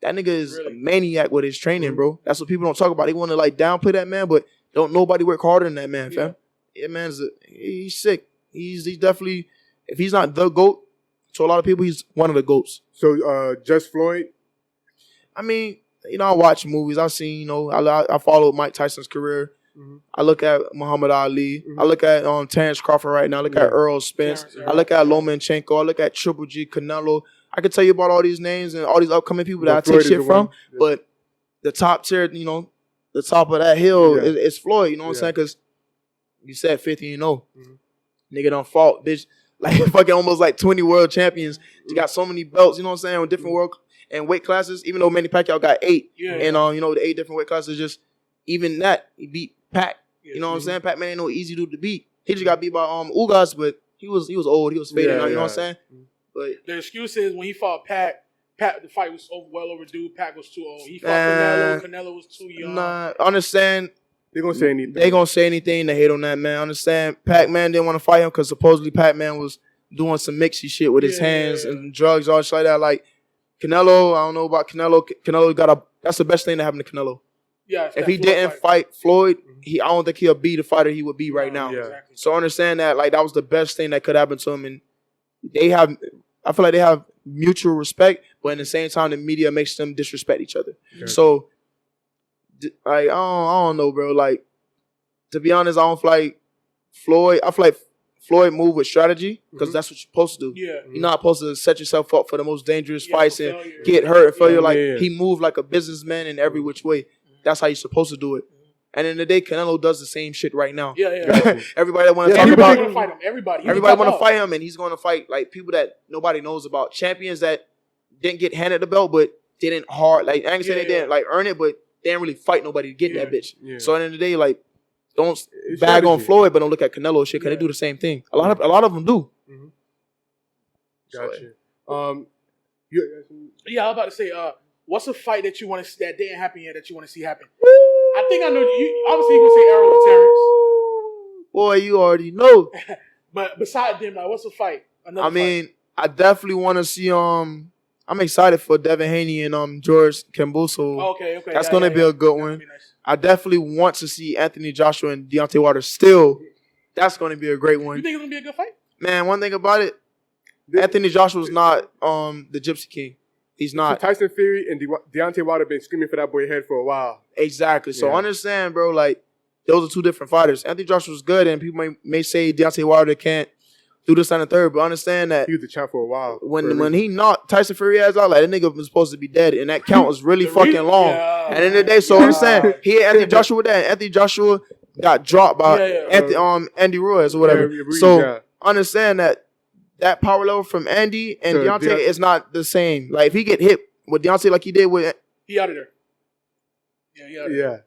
That nigga is a maniac with his training, bro. That's what people don't talk about. They want to like downplay that man, but don't nobody work harder than that man, fam. Yeah, man's he's sick. He's definitely, if he's not the GOAT, to a lot of people, he's one of the GOATs. So just Floyd? I mean, you know, I watch movies. I've seen, you know, I followed Mike Tyson's career. I look at Muhammad Ali. I look at Terrence Crawford right now. I look at Earl Spence. I look at Lomachenko. I look at Triple G, Canelo. I can tell you about all these names and all these upcoming people that I take shit from. But the top tier, you know, the top of that hill is Floyd. You know what I'm saying? Because you said 50, you know. Nigga done fought, bitch. Like fucking almost like 20 world champions. You got so many belts, you know what I'm saying, with different world and weight classes. Even though Manny Pacquiao got 8. And you know, the 8 different weight classes, just even that, he beat Pac. You know what I'm saying? Pac-Man ain't no easy dude to beat. He just got beat by Ugas, but he was old, he was fading out, you know what I'm saying? But the excuse is when he fought Pac, the fight was well overdue. Pac was too old. He fought Canelo. Canelo was too young. Nah, understand. They're going to say anything. They going to say anything to hate on that, man. Understand, Pac-Man didn't want to fight him because supposedly Pac-Man was doing some mixy shit with his hands and drugs, all shit like that. Like, Canelo, I don't know about Canelo. Canelo that's the best thing that happened to Canelo. Yeah, if he didn't fight Floyd, I don't think he'll be the fighter he would be right now. Exactly. So understand that, like, that was the best thing that could happen to him. And I feel like they have mutual respect, but at the same time, the media makes them disrespect each other. So, like, I don't know, bro. Like, to be honest, I don't feel like Floyd. I feel like Floyd move with strategy because that's what you're supposed to do. You're not supposed to set yourself up for the most dangerous fights and get hurt and failure. Like, he moved like a businessman in every which way. That's how you're supposed to do it. And in the day, Canelo does the same shit right now. Everybody that want to talk about him. Everybody want to fight him, and he's going to fight like people that nobody knows about. Champions that didn't get handed the belt, but didn't hard. Like, I ain't saying they didn't like earn it, but they didn't really fight nobody to get that bitch. So at the end of the day, like, don't bag on Floyd, but don't look at Canelo shit because they do the same thing. A lot of them do. Gotcha. So, I was about to say, what's a fight that you want to see that didn't happen yet that you want to see happen? I think I know you. Obviously, you gonna say Errol and Terrence. Boy, you already know. But besides them, like, what's a fight? I mean, I definitely want to see. I'm excited for Devin Haney and George Kambosos. Okay. That's gonna be a good one. Nice. I definitely want to see Anthony Joshua and Deontay Wilder still. That's gonna be a great one. You think it's gonna be a good fight? Man, one thing about it, Anthony Joshua's not the Gypsy King. He's not. So Tyson Fury and Deontay Wilder been screaming for that boy head for a while. Exactly. So understand, bro, like, those are two different fighters. Anthony Joshua's good, and people may say Deontay Wilder can't do this and the third, but understand that he was the champ for a while. When he knocked Tyson Fury ass out, like, that nigga was supposed to be dead, and that count was really fucking long. And in the day, so understand, he had Anthony Joshua with that, and Anthony Joshua got dropped by Andy Ruiz or whatever. Understand that power level from Andy and Deontay is not the same. Like, if he get hit with Deontay like he did with... He out of there. Yeah, he out of there.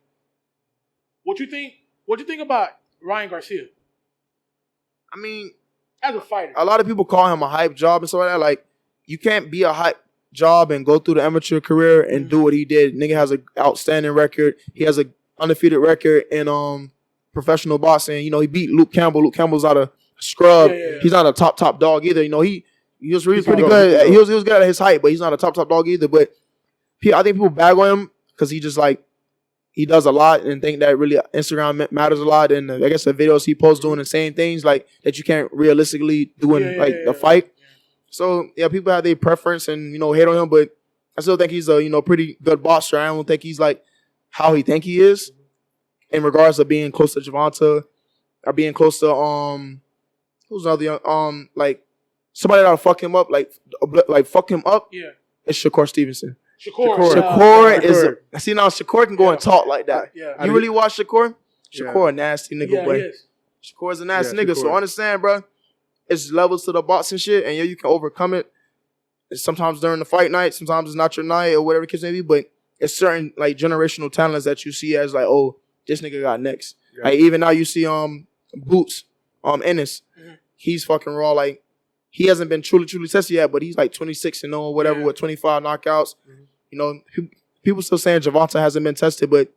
What you think about Ryan Garcia? I mean... As a fighter. A lot of people call him a hype job and stuff like that. Like, you can't be a hype job and go through the amateur career and do what he did. Nigga has an outstanding record. He has an undefeated record in professional boxing. You know, he beat Luke Campbell. Luke Campbell's not a scrub. He's not a top dog either. You know, he was really pretty good. He was good at his height, but he's not a top dog either. But I think people bag on him because he just, like, he does a lot and think that really Instagram matters a lot. And I guess the videos he posts doing the same things like that you can't realistically do in a fight. So yeah, people have their preference and, you know, hate on him, but I still think he's a, you know, pretty good boxer. I don't think he's like how he think he is in regards to being close to Gervonta or being close to who's another like somebody that'll fuck him up, like fuck him up. Yeah, it's Shakur Stevenson. Shakur is see now Shakur can go and talk like that. Yeah. You really watch Shakur? Shakur a nasty nigga, boy. He is. Shakur's a nasty nigga. So understand, bro. it's levels to the boxing shit, and you can overcome it. It's sometimes during the fight night, sometimes it's not your night or whatever the case may be, but it's certain like generational talents that you see as like, oh, this nigga got next. Yeah. Like even now you see Boots, Ennis, he's fucking raw. Like he hasn't been truly tested yet, but he's like 26-0 or whatever with 25 knockouts. You know, people still saying Gervonta hasn't been tested, but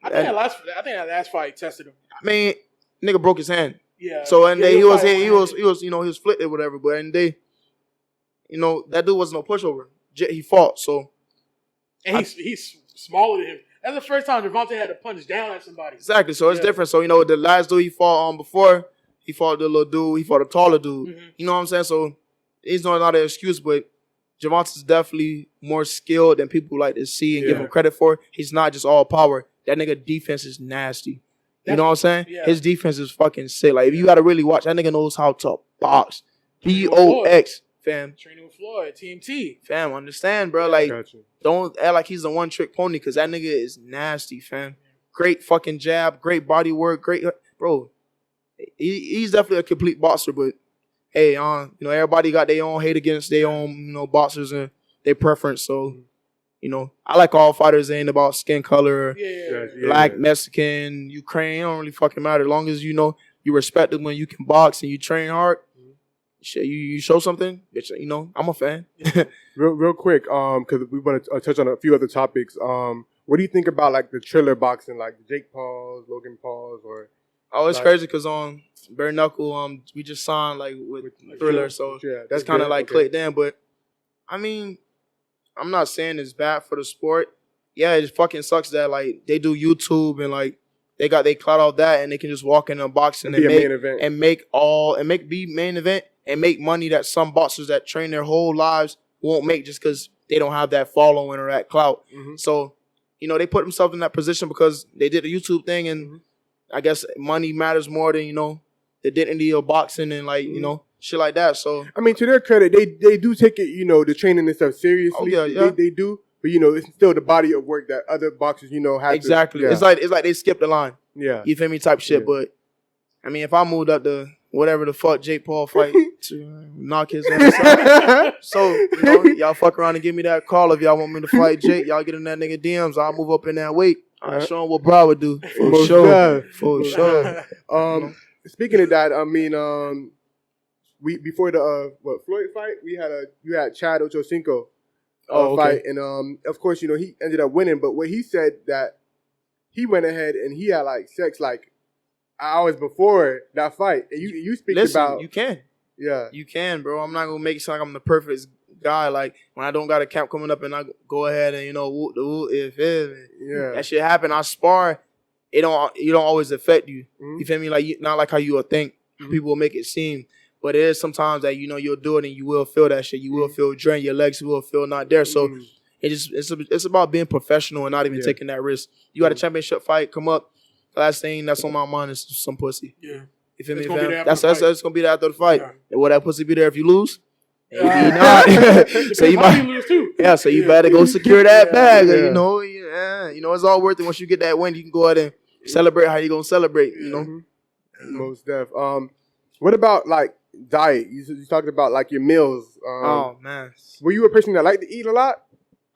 I think that last fight tested him. I mean, nigga broke his hand. Yeah. So and he was you know, he was flipped or whatever, but and you know, that dude wasn't no pushover. He fought, so and he's smaller than him. That's the first time Gervonta had to punch down at somebody. Exactly. So it's different. So, you know, the last dude he fought before, he fought the little dude, he fought a taller dude. You know what I'm saying? So it's not an excuse, but Gervonta's definitely more skilled than people like to see and give him credit for. He's not just all power. That nigga defense is nasty. You know what I'm saying? Yeah. His defense is fucking sick. Like, if you got to really watch, that nigga knows how to box. B-O-X, fam. Training with Floyd, TMT. Fam, understand, bro. Like, don't act like he's a one-trick pony because that nigga is nasty, fam. Great fucking jab, great body work, great... Bro, he's definitely a complete boxer, but, hey, you know, everybody got their own hate against their own, you know, boxers and their preference, so... You know, I like all fighters. It ain't about skin color, black, Mexican, Ukraine. It don't really fucking matter. As long as, you know, you respect them when you can box and you train hard. Shit, you show something, bitch, you know, I'm a fan. real quick, because we want to touch on a few other topics. What do you think about, like, the Triller boxing, like the Jake Pauls, Logan Pauls, or... Oh, it's crazy because Bare Knuckle, we just signed, like, with Thriller, so that's kind of, like, clicked in. But, I mean... I'm not saying it's bad for the sport. Yeah, it fucking sucks that like they do YouTube and like they got they clout out that and they can just walk in a boxing and be main event and make money that some boxers that train their whole lives won't make just because they don't have that following or that clout. So, you know, they put themselves in that position because they did the YouTube thing and I guess money matters more than, you know, the dignity of boxing and like, you know, shit like that. So I mean, to their credit, they do take it, you know, the training and stuff seriously. Oh, yeah. They do, but you know, it's still the body of work that other boxers, you know, have. Exactly. To, It's like they skipped the line. Yeah. You feel me? Type shit. But I mean, if I moved up to whatever the fuck Jake Paul fight to knock his ass out, so you know, y'all fuck around and give me that call if y'all want me to fight Jake. Y'all get in that nigga DMs. I'll move up in that weight. I'll show him what Bro would do for sure. For sure. Speaking of that, I mean, we before the Floyd fight, you had Chad Ochocinco fight, and of course, you know, he ended up winning. But what he said that he went ahead and he had like sex like hours before that fight. And you speak about you can, bro. I'm not gonna make it sound like I'm the perfect guy. Like when I don't got a camp coming up and I go ahead and you know whoop the whoop if that shit happen. I spar. You don't always affect you. You feel me? Like not like how you would think. People will make it seem. But it is sometimes that, you know, you'll do it and you will feel that shit. You will feel drained. Your legs will feel not there. So it's about being professional and not even taking that risk. You got a championship fight come up. Last thing that's on my mind is some pussy. Yeah. You feel me, fam? That's going to be there after the fight. Yeah. And will that pussy be there if you lose? Not. So you might lose too. Yeah, so you better go secure that bag. You know, it's all worth it. Once you get that win, you can go ahead and celebrate how you going to celebrate, you know? Most def. What about, like, diet? You talked about like your meals. Oh man, were you a person that liked to eat a lot?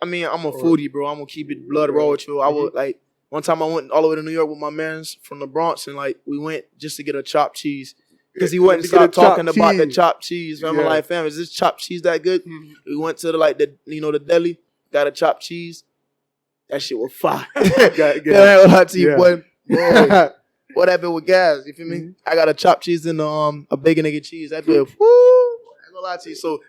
I mean, I'm a foodie, bro. I'm gonna keep it blood raw with you. I would like one time I went all the way to New York with my mans from the Bronx, and like we went just to get a chopped cheese because he wouldn't stop talking about the chopped cheese. I'm like, fam, is this chopped cheese that good? We went to the deli, got a chopped cheese. That shit was fire. Boy. What happened with gas? You feel me? I got a chopped cheese and a bacon egg and cheese. That bit, woo! I ain't gonna lie to you. So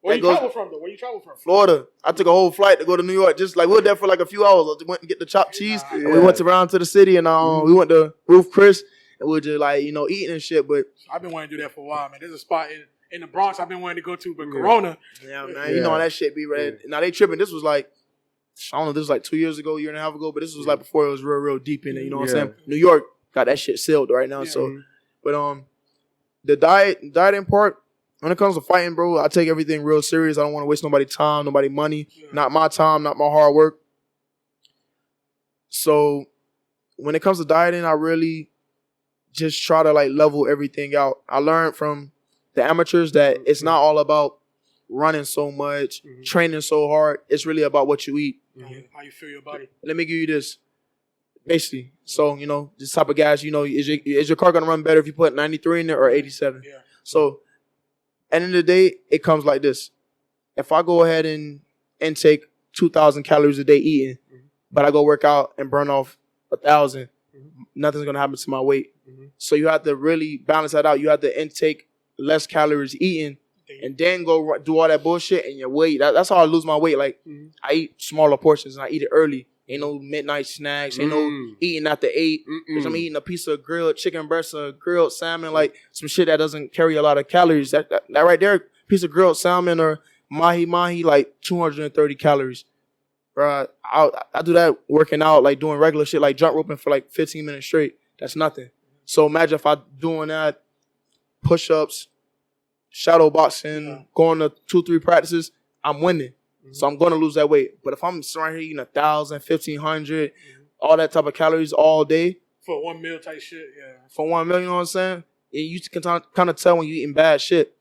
where you travel from though? Where you travel from? Florida. I took a whole flight to go to New York. Just like we were there for like a few hours. I went and get the chopped cheese. And we went around to the city and we went to Roof Chris and we were just like, you know, eating and shit. But I've been wanting to do that for a while, man. There's a spot in the Bronx I've been wanting to go to, but Corona. Yeah, man. You know how that shit be red. Now they tripping. This was like, I don't know, this was like 2 years ago, year and a half ago, but this was like before it was real deep in it. You know what I'm saying? New York got that shit sealed right now. So, but the dieting part, when it comes to fighting, bro, I take everything real serious. I don't want to waste nobody's time, nobody money, not my time, not my hard work. So when it comes to dieting, I really just try to like level everything out. I learned from the amateurs that it's not all about running so much, training so hard. It's really about what you eat. How you feel your body. Let me give you this. Basically, so, you know, this type of guys, you know, is your car going to run better if you put 93 in there or 87? Yeah. So, at the end of the day, it comes like this. If I go ahead and intake 2,000 calories a day eating, but I go work out and burn off 1,000, nothing's going to happen to my weight. So you have to really balance that out. You have to intake less calories eating and then go do all that bullshit and your weight. That's how I lose my weight. Like, I eat smaller portions and I eat it early. Ain't no midnight snacks. Ain't no eating after 8. Because I'm eating a piece of grilled chicken breast or grilled salmon, like some shit that doesn't carry a lot of calories. That right there, piece of grilled salmon or mahi, like 230 calories. Bro, I do that working out, like doing regular shit, like jump roping for like 15 minutes straight. That's nothing. So imagine if I doing that, push-ups, shadow boxing, going to 2-3 practices, I'm winning. So I'm going to lose that weight. But if I'm right here eating 1,000, 1,500, all that type of calories all day. For one meal type shit, For 1 meal, you know what I'm saying? And you can kind of tell when you're eating bad shit.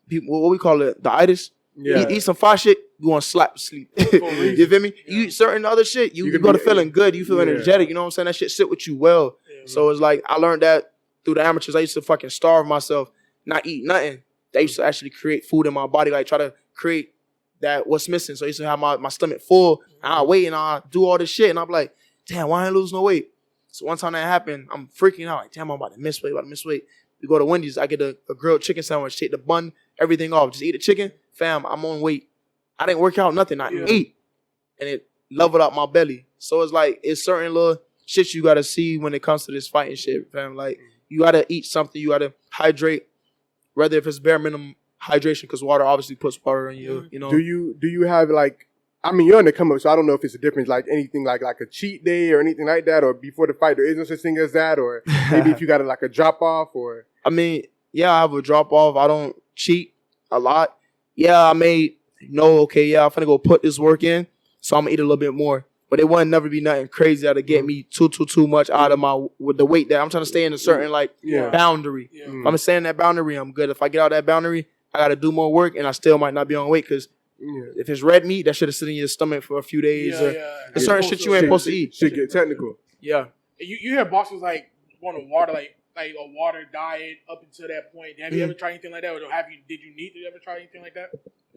People, what we call it, the itis. Yeah. Eat some fire shit, you want to slap sleep. You feel me? You eat certain other shit, you go to feeling good. You feel energetic. You know what I'm saying? That shit sit with you well. So it's like I learned that through the amateurs. I used to fucking starve myself, not eat nothing. They used to actually create food in my body, like try to create that what's missing. So I used to have my stomach full, and I wait and I do all this shit, and I'm like, damn, why I ain't lose no weight? So one time that happened, I'm freaking out, like, damn, I'm about to miss weight, We go to Wendy's, I get a grilled chicken sandwich, take the bun, everything off, just eat the chicken, fam, I'm on weight. I didn't work out nothing, I ate, and it leveled out my belly. So it's like, it's certain little shit you gotta see when it comes to this fighting shit, fam. Like, you gotta eat something, you gotta hydrate, whether if it's bare minimum hydration, because water obviously puts water in you, you know. Do you have like, I mean, you're on the come up, so I don't know if it's a difference, like anything like a cheat day or anything like that, or before the fight, there is no such thing as that, or maybe if you got like a drop off, or. I mean, yeah, I have a drop off. I don't cheat a lot. Yeah, I may know, okay, yeah, I'm finna go put this work in, so I'm gonna eat a little bit more. But it wouldn't never be nothing crazy that'll get me too much out of with the weight that I'm trying to stay in a certain boundary. If I'm staying in that boundary, I'm good. If I get out that boundary, I gotta do more work, and I still might not be on weight because if it's red meat, that should have sit in your stomach for a few days. There's certain shit you ain't supposed to eat. Shit get technical. Yeah. You hear boxers like want to water like a water diet up until that point. Have you ever tried anything like that, or did you need to ever try anything like that?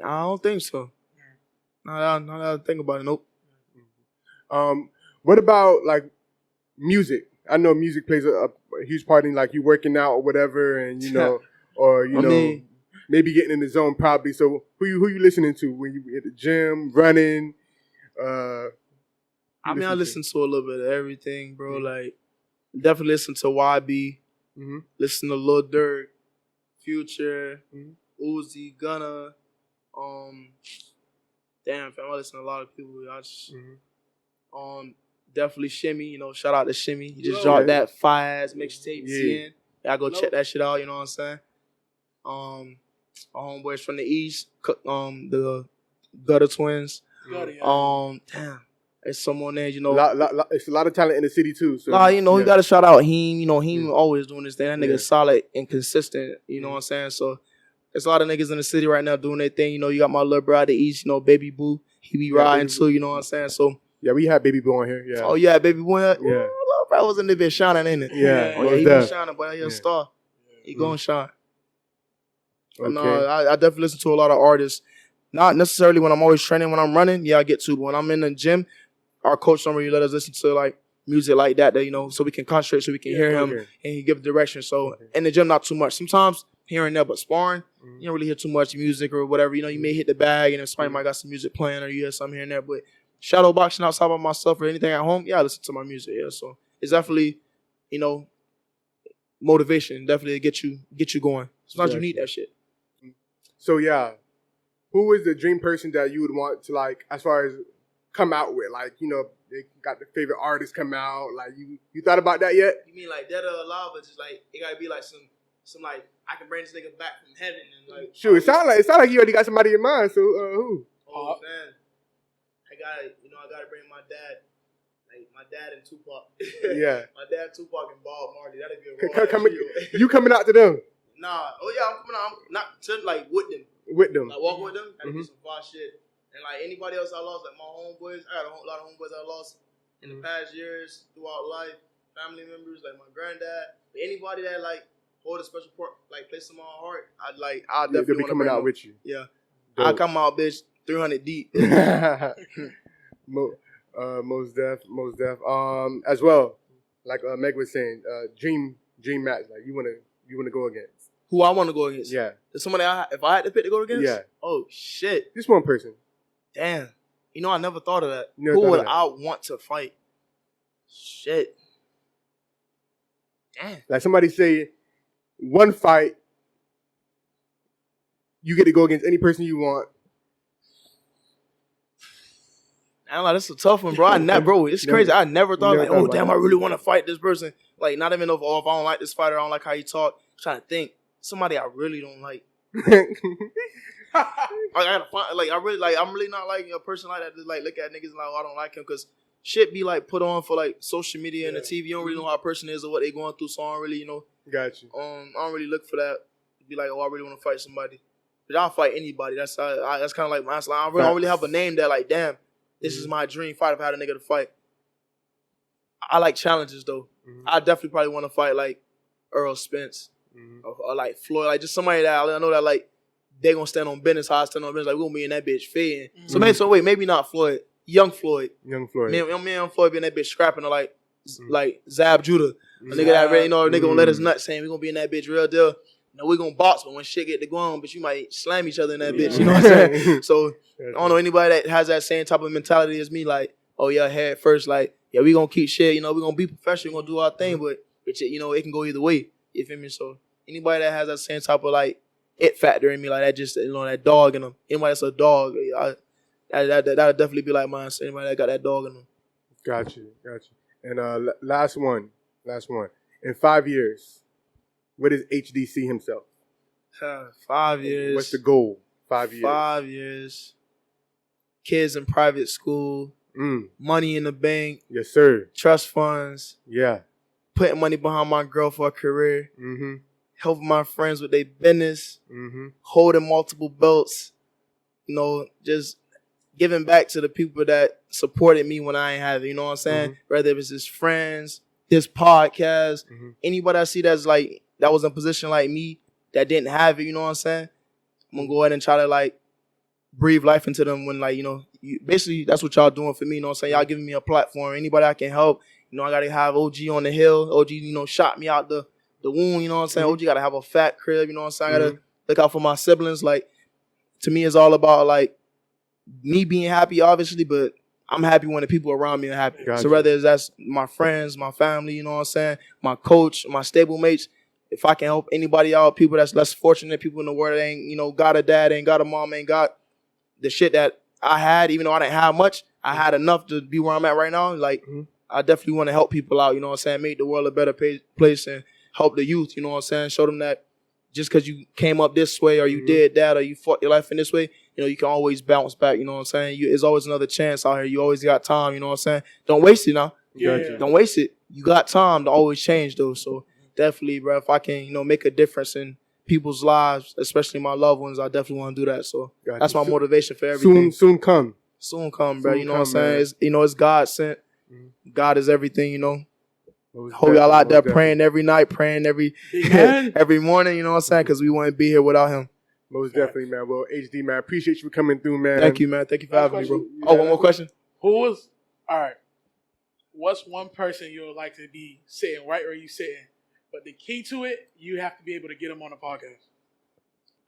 I don't think so. Not that I think about it. Nope. What about like music? I know music plays a huge part in like you working out or whatever, and you know, or you know, maybe getting in the zone probably. So who you listening to when you at the gym, running? I listen to a little bit of everything, bro. Like definitely listen to YB, listen to Lil Durk, Future, Uzi, Gunna. Damn, fam, I listen to a lot of people. I just definitely Shimmy, you know, shout out to Shimmy. He just dropped that fire-ass mixtape, CN. I go check that shit out, you know what I'm saying? My homeboys from the East, the Gutter Twins. Damn, there's someone there, you know. It's a lot of talent in the city too. So you know, you gotta shout out Heem. You know, Heem always doing this thing. That nigga's solid and consistent, you know what I'm saying? So there's a lot of niggas in the city right now doing their thing. You know, you got my little bro out the East, you know, Baby Boo. He be riding too, you know what I'm saying? So yeah, we had Baby Boo on here. Yeah. Oh yeah, Baby Boo. Yeah. Little bro was in the bit shining, ain't it? Yeah. Oh yeah, he be shining, but he's a star. He gonna shine. Okay. No, I definitely listen to a lot of artists. Not necessarily when I'm always training. When I'm running, yeah, I get to. But when I'm in the gym, our coach don't really let us listen to like music like that, you know, so we can concentrate, so we can hear him and he give direction. So in the gym, not too much. Sometimes here and there, but sparring, you don't really hear too much music or whatever. You know, you may hit the bag and if somebody might got some music playing or you hear something here and there. But shadow boxing outside by myself or anything at home, yeah, I listen to my music. Yeah, so it's definitely, you know, motivation. Definitely get you going. Sometimes you need that shit. So yeah, who is the dream person that you would want to like, as far as come out with? Like, you know, they got the favorite artist come out. Like, you thought about that yet? You mean like dead or alive, but just like it gotta be like some like I can bring this nigga back from heaven and like. Sure, it sound like you already got somebody in mind. So who? Oh man, I gotta bring my dad. Like my dad and Tupac. Yeah. My dad, Tupac, and Bob Marley. That'd be a You coming out to them? Nah. Oh yeah, I'm coming out. I'm not to like with them. With them. Like walking with them. That'd be some fun shit. And like anybody else I lost, like my homeboys, I got a lot of homeboys I lost in the past years throughout life. Family members, like my granddad. Anybody that like hold a special part, like place in my heart, I'll definitely They'll be coming out with you. Yeah. Dope. I'll come out, bitch, 300 deep. Most def. As well, like Meg was saying, dream match. Like you wanna go against. Who I want to go against? Yeah. There's somebody if I had to pick to go against? Yeah. Oh shit. Just one person. Damn. You know, I never thought of that. Never Who thought would of that. I want to fight? Shit. Damn. Like somebody say, one fight, you get to go against any person you want. I'm like, this is a tough one, bro. Bro, it's crazy. I never thought like, oh damn, I really want to fight this person. Like, not even if I don't like this fighter, I don't like how he talk. I'm trying to think somebody I really don't like. I gotta find like I'm really not like a person like that. Just like look at niggas and like, oh, I don't like him because shit be like put on for like social media and the TV. You don't really know how a person is or what they going through. So I don't really Got you. I don't really look for that. Be like, oh, I really want to fight somebody. But I'll fight anybody. That's kind of like my answer. I don't really have a name that like, damn, this is my dream fight if I had a nigga to fight. I like challenges though. I definitely probably want to fight like Earl Spence or like Floyd, like just somebody that I know that like they gonna stand on business. How I stand on business, like we gonna be in that bitch fading. So maybe not Floyd, young Floyd. Me and young Floyd be in that bitch scrapping or like Zab Judah, a nigga that really nigga gonna let his nuts saying we gonna be in that bitch real deal. No, we gonna box, but when shit get to going, but you might slam each other in that bitch. You know what I'm saying? So I don't know anybody that has that same type of mentality as me. Like, oh yeah, head first. Like, yeah, we gonna keep shit. You know, we gonna be professional. We gonna do our thing, but you know, it can go either way. You feel me? So anybody that has that same type of like it factor in me, like that, just that dog in them. Anybody that's a dog, that'll definitely be like mine. So anybody that got that dog in them. Got you. And last one. In 5 years, where does HD see himself? 5 years. What's the goal? 5 years. 5 years. Kids in private school. Money in the bank. Yes, sir. Trust funds. Yeah. Putting money behind my girl for a career. Helping my friends with their business. Holding multiple belts. You know, just giving back to the people that supported me when I ain't have it. You know what I'm saying? Whether it was his friends, his podcast, anybody I see that's like, that was in a position like me that didn't have it, you know what I'm saying? I'm going to go ahead and try to like breathe life into them when like, you know, basically that's what y'all doing for me, you know what I'm saying? Y'all giving me a platform. Anybody I can help, you know, I got to have OG on the hill. OG, you know, shot me out the wound, you know what I'm saying? OG got to have a fat crib, you know what I'm saying? I got to look out for my siblings. Like, to me, it's all about like me being happy, obviously, but I'm happy when the people around me are happy. Gotcha. So whether that's my friends, my family, you know what I'm saying, my coach, my stable mates, if I can help anybody out, people that's less fortunate, people in the world that ain't, you know, got a dad, ain't got a mom, ain't got the shit that I had, even though I didn't have much, I had enough to be where I'm at right now. Like, I definitely want to help people out, you know what I'm saying, make the world a better place and help the youth, you know what I'm saying, show them that just because you came up this way or you did that or you fought your life in this way, you know, you can always bounce back, you know what I'm saying? There's always another chance out here. You always got time, you know what I'm saying? Don't waste it now. Yeah. Don't waste it. You got time to always change, though. So definitely, bro, if I can, you know, make a difference in people's lives, especially my loved ones, I definitely want to do that. So that's my motivation for everything. Soon come, bro. You know what I'm saying? It's, you know, it's God sent. God is everything, you know. Hope y'all out there praying every night, praying every morning, you know what I'm saying? Because we wouldn't be here without him. Most definitely, man. Well, HD, man, appreciate you for coming through, man. Thank you, man. Thank you for having me, bro. Oh, one more question. All right. What's one person you would like to be sitting right where you sitting? But the key to it, you have to be able to get them on the podcast.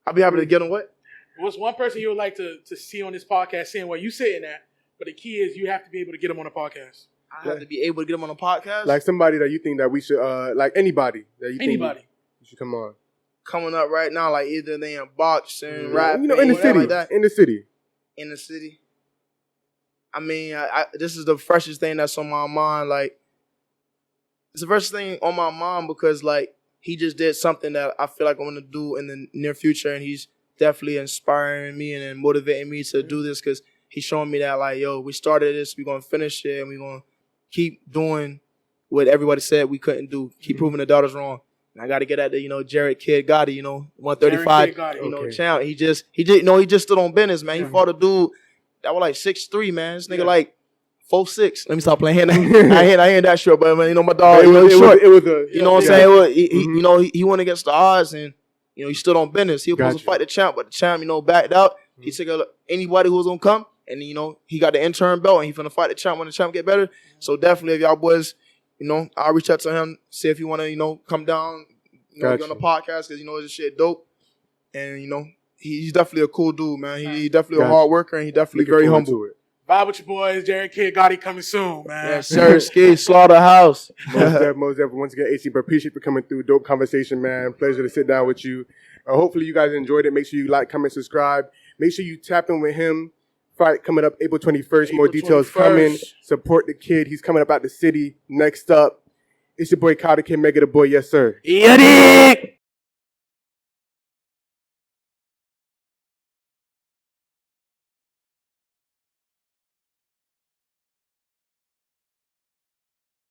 I'll be happy to get them what? What's one person you would like to see on this podcast, seeing where you sitting at? But the key is you have to be able to get them on the podcast. I have to be able to get them on the podcast? Like somebody that you think that we should, like anybody that you think you should come on. Coming up right now, like either they in boxing, rapping, you know, in the city, like that. In the city. I mean, this is the freshest thing that's on my mind. Like, it's the first thing on my mind because, like, he just did something that I feel like I want to do in the near future, and he's definitely inspiring me and motivating me to do this because he's showing me that, like, yo, we started this, we're gonna finish it, and we're gonna keep doing what everybody said we couldn't do. Keep proving the doubters wrong. And I got to get at the, Jared Kid Gotti, 135, champ. He just stood on business, man. He fought a dude that was like 6'3", man. This nigga like 4'6". Let me stop playing. I ain't that short, but man, my dog, he was short. It was what I'm saying? He went against the odds, and he stood on business. He was supposed to fight the champ, but the champ, backed out. He took anybody who was gonna come, and he got the interim belt, and he finna fight the champ when the champ get better. So definitely, if y'all boys, I'll reach out to him, see if he wanna, come down, be on the podcast, because this shit dope, and he's definitely a cool dude, man. He's definitely a hard worker, and he definitely very humble. Vibe with your boys, Jared Kid Gotti coming soon, man. Yes, sir. Ski Slaughterhouse. Most definitely. Once again, AC, but appreciate you for coming through. Dope conversation, man. Pleasure to sit down with you. Hopefully you guys enjoyed it. Make sure you like, comment, subscribe. Make sure you tap in with him. Fight coming up April 21st. More details coming. Support the kid. He's coming up out the city. Next up, it's your boy Kyle the Kid, Mega the Boy. Yes, sir. Yeah,